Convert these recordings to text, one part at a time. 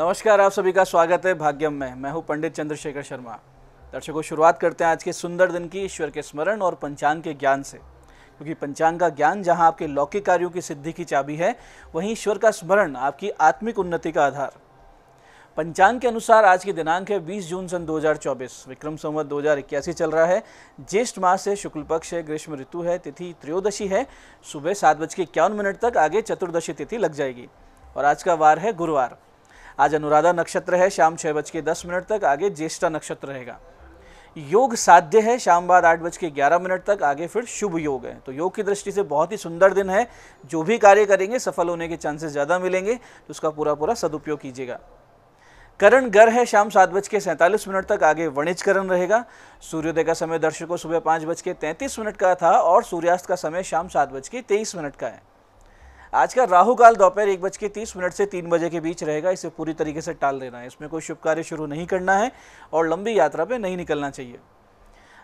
नमस्कार, आप सभी का स्वागत है भाग्यम में। मैं हूं पंडित चंद्रशेखर शर्मा। दर्शकों, शुरुआत करते हैं आज के सुंदर दिन की ईश्वर के स्मरण और पंचांग के ज्ञान से, क्योंकि पंचांग का ज्ञान जहां आपके लौकिक कार्यों की सिद्धि की चाबी है, वहीं ईश्वर का स्मरण आपकी आत्मिक उन्नति का आधार। पंचांग के अनुसार आज की दिनांक है 20 जून सन 2024। विक्रम संवत 2081 चल रहा है। ज्येष्ठ मास है, शुक्ल पक्ष है, ग्रीष्म ऋतु है, तिथि त्रयोदशी है। सुबह 7:51 तक आगे चतुर्दशी तिथि लग जाएगी और आज का वार है गुरुवार। आज अनुराधा नक्षत्र है, शाम 6:10 तक आगे ज्येष्ठा नक्षत्र रहेगा। योग साध्य है, शाम बाद 8:11 तक आगे फिर शुभ योग है। तो योग की दृष्टि से बहुत ही सुंदर दिन है। जो भी कार्य करेंगे सफल होने के चांसेस ज़्यादा मिलेंगे, तो उसका पूरा सदुपयोग कीजिएगा। करण गर है, शाम 7:47 तक आगे वणिजकरण रहेगा। सूर्योदय का समय दर्शकों सुबह 5:33 का था और सूर्यास्त का समय शाम 7:23 का है। आज का राहु काल दोपहर 1:30 से 3 बजे के बीच रहेगा। इसे पूरी तरीके से टाल देना है। इसमें कोई शुभ कार्य शुरू नहीं करना है और लंबी यात्रा पे नहीं निकलना चाहिए।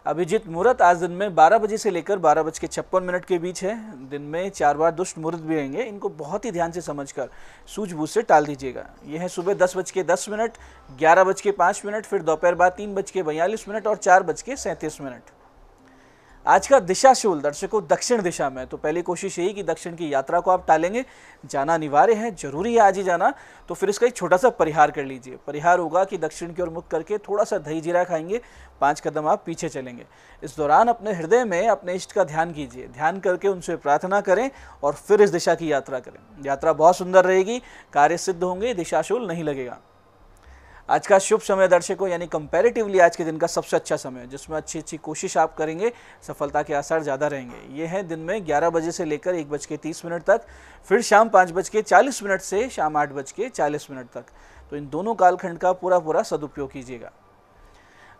अभिजीत मुहूर्त आज दिन में 12 बजे से लेकर 12:56 के बीच है। दिन में 4 बार दुष्ट मुहूर्त भी रहेंगे। इनको बहुत ही ध्यान से समझकर सूझबूझ से टाल दीजिएगा। यह है सुबह 10:10, 11:05, फिर दोपहर बाद 3:42 और 4:37। आज का दिशाशूल दर्शकों दक्षिण दिशा में। तो पहली कोशिश यही कि दक्षिण की यात्रा को आप टालेंगे। जाना अनिवार्य है, जरूरी है आज ही जाना, तो फिर इसका एक छोटा सा परिहार कर लीजिए। परिहार होगा कि दक्षिण की ओर मुख करके थोड़ा सा दही जीरा खाएंगे, 5 कदम आप पीछे चलेंगे। इस दौरान अपने हृदय में अपने इष्ट का ध्यान कीजिए। ध्यान करके उनसे प्रार्थना करें और फिर इस दिशा की यात्रा करें। यात्रा बहुत सुंदर रहेगी, कार्य सिद्ध होंगे, दिशाशूल नहीं लगेगा। आज का शुभ समय दर्शकों यानी कंपैरेटिवली आज के दिन का सबसे अच्छा समय, जिसमें अच्छी कोशिश आप करेंगे, सफलता के आसार ज़्यादा रहेंगे। ये है दिन में 11 बजे से लेकर 1:30 तक, फिर शाम 5:40 से शाम 8:40 तक। तो इन दोनों कालखंड का पूरा सदुपयोग कीजिएगा।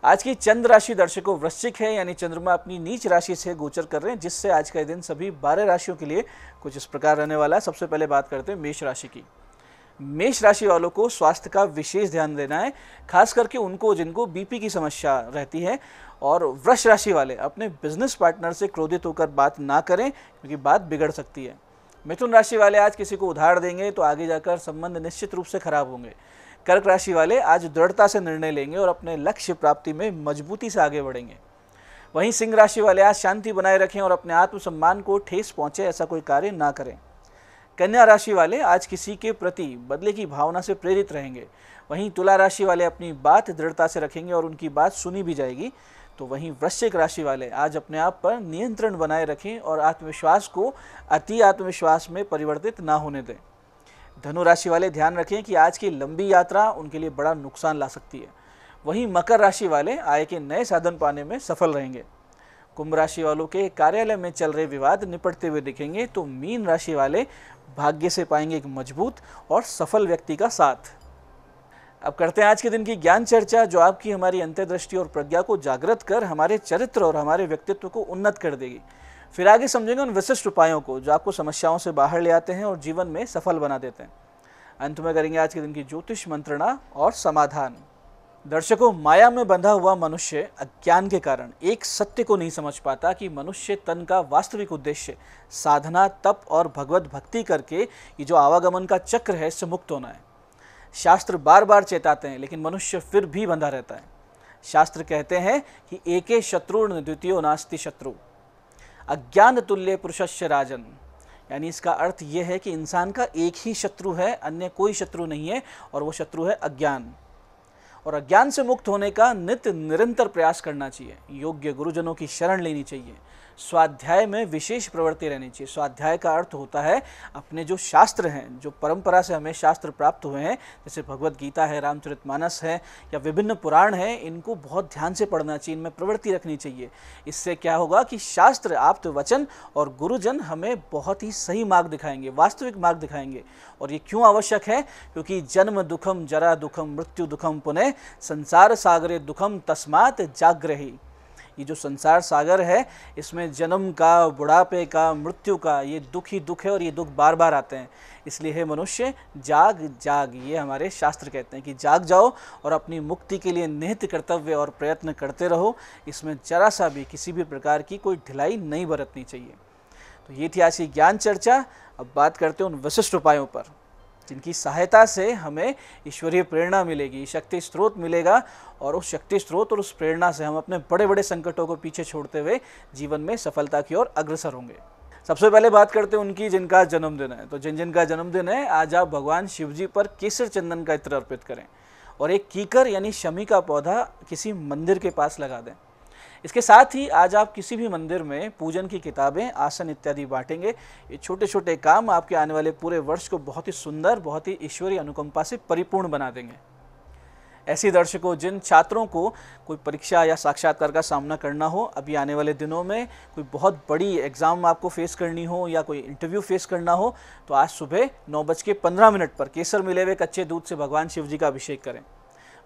आज की चंद्र राशि दर्शकों वृश्चिक है, यानी चंद्रमा अपनी नीच राशि से गोचर कर रहे हैं, जिससे आज का दिन सभी 12 राशियों के लिए कुछ इस प्रकार रहने वाला है। सबसे पहले बात करते हैं मेष राशि की। मेष राशि वालों को स्वास्थ्य का विशेष ध्यान देना है, खास करके उनको जिनको बीपी की समस्या रहती है। और वृष राशि वाले अपने बिजनेस पार्टनर से क्रोधित होकर बात ना करें, क्योंकि बात बिगड़ सकती है। मिथुन राशि वाले आज किसी को उधार देंगे तो आगे जाकर संबंध निश्चित रूप से खराब होंगे। कर्क राशि वाले आज दृढ़ता से निर्णय लेंगे और अपने लक्ष्य प्राप्ति में मजबूती से आगे बढ़ेंगे। वहीं सिंह राशि वाले आज शांति बनाए रखें और अपने आत्मसम्मान को ठेस पहुंचे ऐसा कोई कार्य ना करें। कन्या राशि वाले आज किसी के प्रति बदले की भावना से प्रेरित रहेंगे। वहीं तुला राशि वाले अपनी बात दृढ़ता से रखेंगे और उनकी बात सुनी भी जाएगी। तो वहीं वृश्चिक राशि वाले आज अपने आप पर नियंत्रण बनाए रखें और आत्मविश्वास को अति आत्मविश्वास में परिवर्तित ना होने दें। धनु राशि वाले ध्यान रखें कि आज की लंबी यात्रा उनके लिए बड़ा नुकसान ला सकती है। वहीं मकर राशि वाले आय के नए साधन पाने में सफल रहेंगे। कुंभ राशि वालों के कार्यालय में चल रहे विवाद निपटते हुए दिखेंगे। तो मीन राशि वाले भाग्य से पाएंगे एक मजबूत और सफल व्यक्ति का साथ। अब करते हैं आज के दिन की ज्ञान चर्चा, जो आपकी हमारी अंतर्दृष्टि और प्रज्ञा को जागृत कर हमारे चरित्र और हमारे व्यक्तित्व को उन्नत कर देगी। फिर आगे समझेंगे उन विशिष्ट उपायों को जो आपको समस्याओं से बाहर ले आते हैं और जीवन में सफल बना देते हैं। अंत में करेंगे आज के दिन की ज्योतिष मंत्रणा और समाधान। दर्शकों, माया में बंधा हुआ मनुष्य अज्ञान के कारण एक सत्य को नहीं समझ पाता कि मनुष्य तन का वास्तविक उद्देश्य साधना, तप और भगवत भक्ति करके ये जो आवागमन का चक्र है, इससे मुक्त होना है। शास्त्र बार बार चेताते हैं, लेकिन मनुष्य फिर भी बंधा रहता है। शास्त्र कहते हैं कि एके शत्रुर्न द्वितीयो नास्ति शत्रु, अज्ञान तुल्य पुरुषस्य राजन। यानी इसका अर्थ यह है कि इंसान का एक ही शत्रु है, अन्य कोई शत्रु नहीं है, और वो शत्रु है अज्ञान। और अज्ञान से मुक्त होने का नित्य निरंतर प्रयास करना चाहिए। योग्य गुरुजनों की शरण लेनी चाहिए। स्वाध्याय में विशेष प्रवृत्ति रहनी चाहिए। स्वाध्याय का अर्थ होता है अपने जो शास्त्र हैं, जो परंपरा से हमें शास्त्र प्राप्त हुए हैं, जैसे भगवत गीता है, रामचरितमानस है या विभिन्न पुराण हैं, इनको बहुत ध्यान से पढ़ना चाहिए, इनमें प्रवृत्ति रखनी चाहिए। इससे क्या होगा कि शास्त्र, आप्त वचन और गुरुजन हमें बहुत ही सही मार्ग दिखाएंगे, वास्तविक मार्ग दिखाएंगे। और ये क्यों आवश्यक है? क्योंकि जन्म दुखम, जरा दुखम, मृत्यु दुखम, पुनः संसार सागरे दुखम, तस्मात् जाग्रहि। ये जो संसार सागर है, इसमें जन्म का, बुढ़ापे का, मृत्यु का ये दुख ही दुख है और ये दुख बार बार आते हैं। इसलिए हे मनुष्य, जाग जाग, ये हमारे शास्त्र कहते हैं कि जाग जाओ और अपनी मुक्ति के लिए निहित कर्तव्य और प्रयत्न करते रहो। इसमें जरा सा भी किसी भी प्रकार की कोई ढिलाई नहीं बरतनी चाहिए। तो ये थी आज की ज्ञान चर्चा। अब बात करते हैं उन विशिष्ट उपायों पर। जिनकी सहायता से हमें ईश्वरीय प्रेरणा मिलेगी, शक्ति स्रोत मिलेगा, और उस शक्ति स्रोत और उस प्रेरणा से हम अपने बड़े बड़े संकटों को पीछे छोड़ते हुए जीवन में सफलता की ओर अग्रसर होंगे। सबसे पहले बात करते हैं उनकी जिनका जन्मदिन है। तो जिन जिनका जन्मदिन है, आज आप भगवान शिव जी पर केसर चंदन का इत्र अर्पित करें और एक कीकर यानी शमी का पौधा किसी मंदिर के पास लगा दें। इसके साथ ही आज आप किसी भी मंदिर में पूजन की किताबें, आसन इत्यादि बांटेंगे। ये छोटे छोटे काम आपके आने वाले पूरे वर्ष को बहुत ही सुंदर, बहुत ही ईश्वरीय अनुकंपा से परिपूर्ण बना देंगे। ऐसे दर्शकों, जिन छात्रों को कोई परीक्षा या साक्षात्कार का सामना करना हो, अभी आने वाले दिनों में कोई बहुत बड़ी एग्ज़ाम आपको फेस करनी हो या कोई इंटरव्यू फेस करना हो, तो आज सुबह 9:15 पर केसर मिले हुए कच्चे दूध से भगवान शिव जी का अभिषेक करें।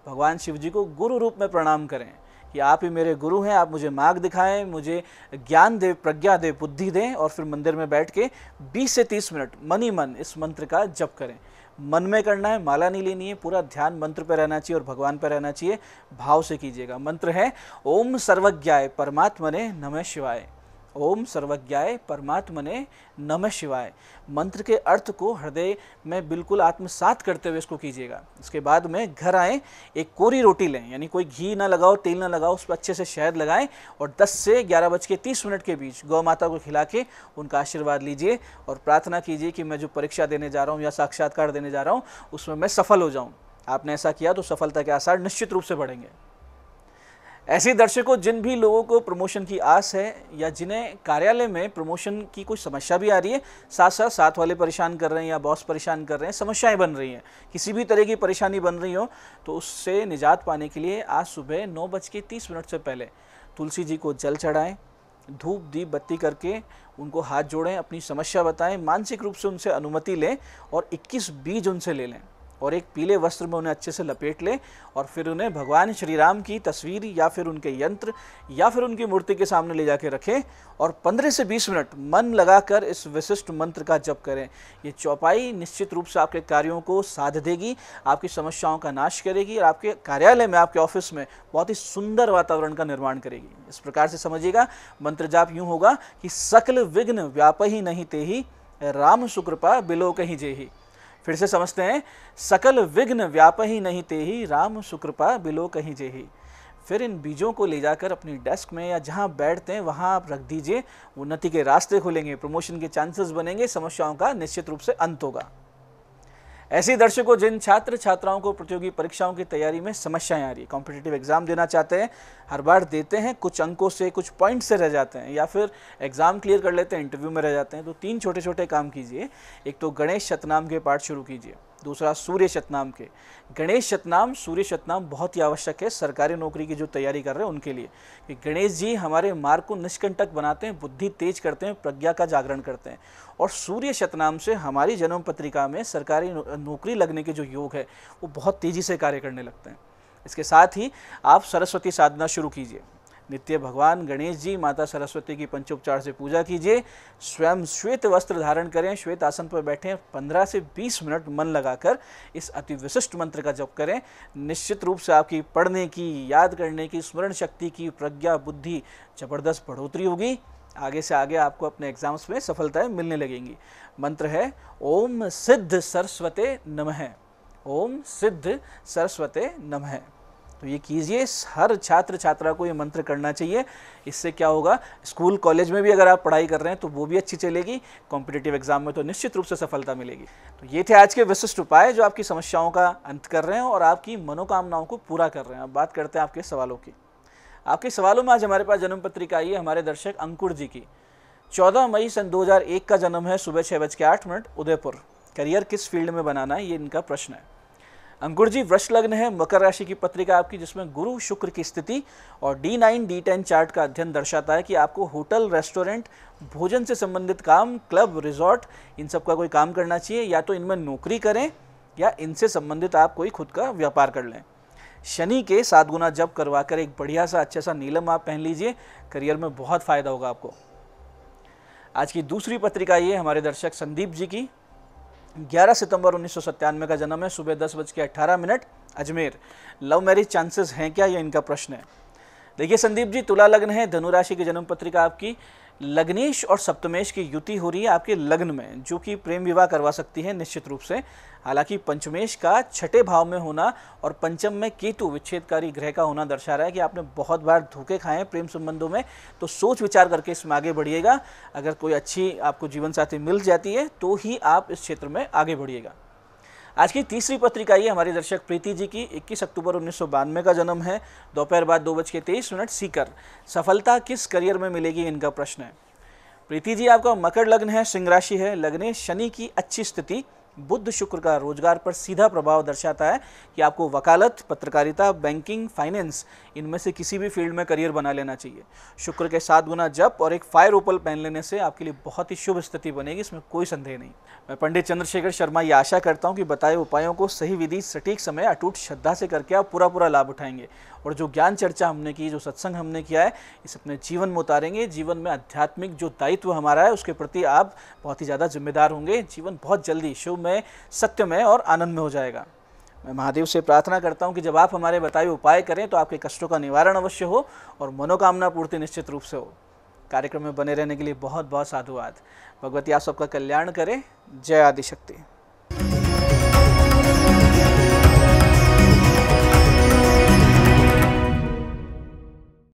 भगवान शिव जी को गुरु रूप में प्रणाम करें कि आप ही मेरे गुरु हैं, आप मुझे मार्ग दिखाएं, मुझे ज्ञान दे, प्रज्ञा दे, बुद्धि दें। और फिर मंदिर में बैठ के 20 से 30 मिनट मन ही मन इस मंत्र का जप करें। मन में करना है, माला नहीं लेनी है, पूरा ध्यान मंत्र पर रहना चाहिए और भगवान पर रहना चाहिए। भाव से कीजिएगा। मंत्र है ओम सर्वज्ञाय परमात्मने नमः शिवाय। ओम सर्वज्ञाय परमात्मने नमः शिवाय। मंत्र के अर्थ को हृदय में बिल्कुल आत्मसात करते हुए इसको कीजिएगा। इसके बाद में घर आएँ, एक कोरी रोटी लें, यानी कोई घी ना लगाओ, तेल ना लगाओ, उस पर अच्छे से शहद लगाएं और 10 से 11:30 के बीच गौ माता को खिला के उनका आशीर्वाद लीजिए और प्रार्थना कीजिए कि मैं जो परीक्षा देने जा रहा हूँ या साक्षात्कार देने जा रहा हूँ उसमें मैं सफल हो जाऊँ। आपने ऐसा किया तो सफलता के आसार निश्चित रूप से बढ़ेंगे। ऐसे दर्शकों, जिन भी लोगों को प्रमोशन की आस है या जिन्हें कार्यालय में प्रमोशन की कोई समस्या भी आ रही है, साथ वाले परेशान कर रहे हैं या बॉस परेशान कर रहे हैं, समस्याएं बन रही हैं, किसी भी तरह की परेशानी बन रही हो, तो उससे निजात पाने के लिए आज सुबह 9:30 से पहले तुलसी जी को जल चढ़ाएं, धूप दीप बत्ती करके उनको हाथ जोड़ें, अपनी समस्या बताएं, मानसिक रूप से उनसे अनुमति लें और 21 बीज उनसे ले लें और एक पीले वस्त्र में उन्हें अच्छे से लपेट लें और फिर उन्हें भगवान श्री राम की तस्वीर या फिर उनके यंत्र या फिर उनकी मूर्ति के सामने ले जाके रखें और 15 से 20 मिनट मन लगाकर इस विशिष्ट मंत्र का जप करें। ये चौपाई निश्चित रूप से आपके कार्यों को साध देगी, आपकी समस्याओं का नाश करेगी और आपके कार्यालय में, आपके ऑफिस में बहुत ही सुंदर वातावरण का निर्माण करेगी। इस प्रकार से समझिएगा, मंत्र जाप यूँ होगा कि सकल विघ्न व्यापहि नहीं तेहि, राम सुकृपा बिलो कहीं जेहि। फिर से समझते हैं, सकल विघ्न व्यापहि नहीं तेहि, राम सुकृपा बिलो कहीं जेहि। फिर इन बीजों को ले जाकर अपनी डेस्क में या जहां बैठते हैं वहां आप रख दीजिए। उन्नति के रास्ते खुलेंगे, प्रमोशन के चांसेस बनेंगे, समस्याओं का निश्चित रूप से अंत होगा। ऐसे दर्शकों, जिन छात्र छात्राओं को प्रतियोगी परीक्षाओं की तैयारी में समस्याएं आ रही है, कॉम्पिटिटिव एग्जाम देना चाहते हैं, हर बार देते हैं, कुछ अंकों से, कुछ पॉइंट से रह जाते हैं या फिर एग्जाम क्लियर कर लेते हैं, इंटरव्यू में रह जाते हैं, तो 3 छोटे छोटे काम कीजिए। एक तो गणेश शतनाम के पाठ शुरू कीजिए, दूसरा सूर्य शतनाम के। गणेश शतनाम, सूर्य शतनाम बहुत ही आवश्यक है सरकारी नौकरी की जो तैयारी कर रहे हैं उनके लिए, कि गणेश जी हमारे मार्ग को निष्कंटक बनाते हैं, बुद्धि तेज करते हैं, प्रज्ञा का जागरण करते हैं। और सूर्य शतनाम से हमारी जन्म पत्रिका में सरकारी नौकरी लगने के जो योग है वो बहुत तेज़ी से कार्य करने लगते हैं। इसके साथ ही आप सरस्वती साधना शुरू कीजिए। नित्य भगवान गणेश जी, माता सरस्वती की पंचोपचार से पूजा कीजिए। स्वयं श्वेत वस्त्र धारण करें, श्वेत आसन पर बैठें, 15 से 20 मिनट मन लगाकर इस अति विशिष्ट मंत्र का जप करें। निश्चित रूप से आपकी पढ़ने की, याद करने की, स्मरण शक्ति की, प्रज्ञा, बुद्धि जबरदस्त बढ़ोतरी होगी। आगे से आगे आपको अपने एग्जाम्स में सफलताएं मिलने लगेंगी। मंत्र है ओम सिद्ध सरस्वते नमः। ओम सिद्ध सरस्वते नमः। तो ये कीजिए, हर छात्र छात्रा को ये मंत्र करना चाहिए। इससे क्या होगा, स्कूल कॉलेज में भी अगर आप पढ़ाई कर रहे हैं तो वो भी अच्छी चलेगी, कॉम्पिटिटिव एग्जाम में तो निश्चित रूप से सफलता मिलेगी। तो ये थे आज के विशिष्ट उपाय जो आपकी समस्याओं का अंत कर रहे हैं और आपकी मनोकामनाओं को पूरा कर रहे हैं। अब बात करते हैं आपके सवालों की। आपके सवालों में आज हमारे पास जन्म पत्रिका आई है हमारे दर्शक अंकुर जी की। 14 मई सन 2001 का जन्म है, सुबह 6:08 उदयपुर। करियर किस फील्ड में बनाना है, ये इनका प्रश्न है। अंकुर जी, वृष लग्न है, मकर राशि की पत्रिका आपकी, जिसमें गुरु शुक्र की स्थिति और D9 D10 चार्ट का अध्ययन दर्शाता है कि आपको होटल, रेस्टोरेंट, भोजन से संबंधित काम, क्लब, रिजॉर्ट, इन सब का कोई काम करना चाहिए। या तो इनमें नौकरी करें या इनसे संबंधित आप कोई खुद का व्यापार कर लें। शनि के 7 गुना जप करवा कर एक बढ़िया सा अच्छा सा नीलम आप पहन लीजिए, करियर में बहुत फायदा होगा आपको। आज की दूसरी पत्रिका ये हमारे दर्शक संदीप जी की। 11 सितंबर 1997 का जन्म है, सुबह 10:18 अजमेर। लव मैरिज चांसेस हैं क्या, ये इनका प्रश्न है। देखिए संदीप जी, तुला लग्न है, धनु राशि की जन्म पत्रिका आपकी। लग्नेश और सप्तमेश की युति हो रही है आपके लग्न में, जो कि प्रेम विवाह करवा सकती है निश्चित रूप से। हालांकि पंचमेश का छठे भाव में होना और पंचम में केतु विच्छेदकारी ग्रह का होना दर्शा रहा है कि आपने बहुत बार धोखे खाए हैं प्रेम संबंधों में, तो सोच विचार करके इसमें आगे बढ़िएगा। अगर कोई अच्छी आपको जीवन साथी मिल जाती है तो ही आप इस क्षेत्र में आगे बढ़िएगा। आज की तीसरी पत्रिका ये हमारी दर्शक प्रीति जी की 21 अक्टूबर 1992 का जन्म है, दोपहर बाद 2:23 सीकर। सफलता किस करियर में मिलेगी, इनका प्रश्न है। प्रीति जी, आपका मकर लग्न है, सिंह राशि है, लग्ने शनि की अच्छी स्थिति, बुध शुक्र का रोजगार पर सीधा प्रभाव दर्शाता है कि आपको वकालत, पत्रकारिता, बैंकिंग, फाइनेंस, इनमें से किसी भी फील्ड में करियर बना लेना चाहिए। शुक्र के 7 गुना जप और एक फायर ओपल पहन लेने से आपके लिए बहुत ही शुभ स्थिति बनेगी, इसमें कोई संदेह नहीं। मैं पंडित चंद्रशेखर शर्मा ये आशा करता हूँ कि बताए उपायों को सही विधि, सटीक समय, अटूट श्रद्धा से करके आप पूरा लाभ उठाएंगे और जो ज्ञान चर्चा हमने की, जो सत्संग हमने किया है, इसे अपने जीवन में उतारेंगे। जीवन में आध्यात्मिक जो दायित्व हमारा है उसके प्रति आप बहुत ही ज़्यादा जिम्मेदार होंगे। जीवन बहुत जल्दी शुभमय, सत्यमय और आनंदमय हो जाएगा। मैं महादेव से प्रार्थना करता हूं कि जब आप हमारे बताए उपाय करें तो आपके कष्टों का निवारण अवश्य हो और मनोकामना पूर्ति निश्चित रूप से हो। कार्यक्रम में बने रहने के लिए बहुत बहुत साधुवाद। भगवती आप सबका कल्याण करे। जय आदिशक्ति।